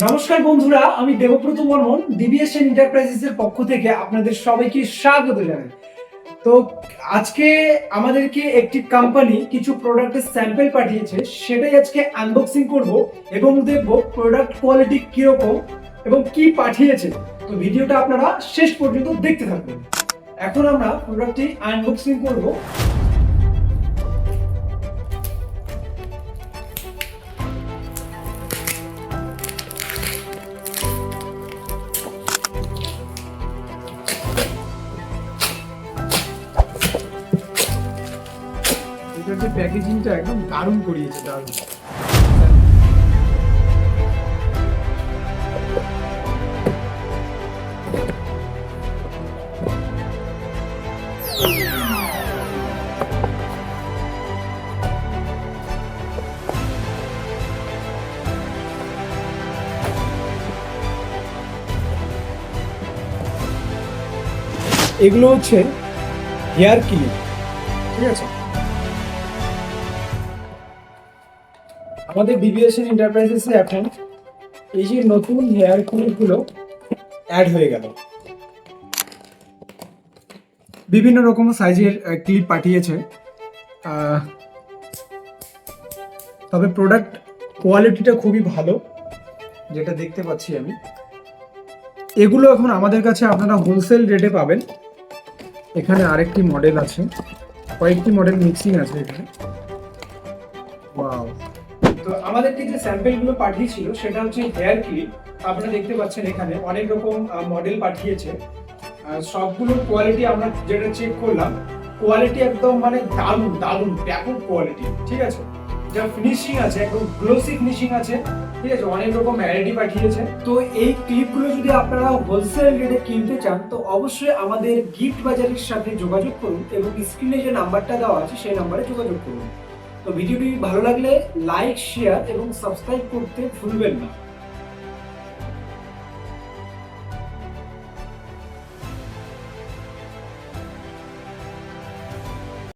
নমস্কার বন্ধুরা, আমি দেবব্রত বর্মন ডিবিএসএন এন্টারপ্রাইজেসের পক্ষ থেকে আপনাদের সবাইকে স্বাগত জানাই। তো আজকে আমাদেরকে একটি কোম্পানি কিছু প্রোডাক্টের স্যাম্পল পাঠিয়েছে, সেটাই আজকে আনবক্সিং করব এবং দেখব প্রোডাক্ট কোয়ালিটি কিরকম এবং কি পাঠিয়েছে। তো ভিডিওটা আপনারা শেষ পর্যন্ত দেখতে থাকবেন। এখন আমরা প্রোডাক্টটি আনবক্সিং করব। এটার যে প্যাকেজিংটা একদম দারুণ করিয়েছে, দারুণ। এগুলো হচ্ছে হেয়ার ক্লিপ, ঠিক আছে। আমাদের ডিবিএসএন এন্টারপ্রাইজেসে এখন এই যে নতুন হেয়ার ক্লিপগুলো অ্যাড হয়ে গেল। বিভিন্ন রকম সাইজের ক্লিপ পাঠিয়েছে, তবে প্রোডাক্ট কোয়ালিটিটা খুবই ভালো, যেটা দেখতে পাচ্ছি আমি। এগুলো এখন আমাদের কাছে আপনারা হোলসেল রেটে পাবেন। এখানে আরেকটি মডেল আছে, কয়েকটি মডেল মিক্সিং আছে এখানে। ওয়াও! তো আমাদেরকে যে স্যাম্পলগুলো পাঠিয়েছিল সেটা হচ্ছে হেয়ার ক্লিপ। আপনারা দেখতে পাচ্ছেন এখানে অনেক রকম মডেল পাঠিয়েছে। সবগুলো কোয়ালিটি আমরা যেটা চেক করলাম, কোয়ালিটি একদম মানে দারুণ দারুণ ব্যাপক কোয়ালিটি, ঠিক আছে। যা ফিনিশিং আছে একদম গ্লোসি ফিনিশিং আছে, ঠিক আছে। অনেক রকম ভ্যারাইটি পাঠিয়েছে। তো এই ক্লিপগুলো যদি আপনারা হোলসেল রেটে কিনতে চান তো অবশ্যই আমাদের গিফট বাজারের সাথে যোগাযোগ করুন এবং স্ক্রিনে যে নাম্বারটা দেওয়া আছে সেই নাম্বারে যোগাযোগ করুন। তো ভিডিওটি ভালো লাগলে লাইক, শেয়ার এবং সাবস্ক্রাইব করতে ভুলবেন না।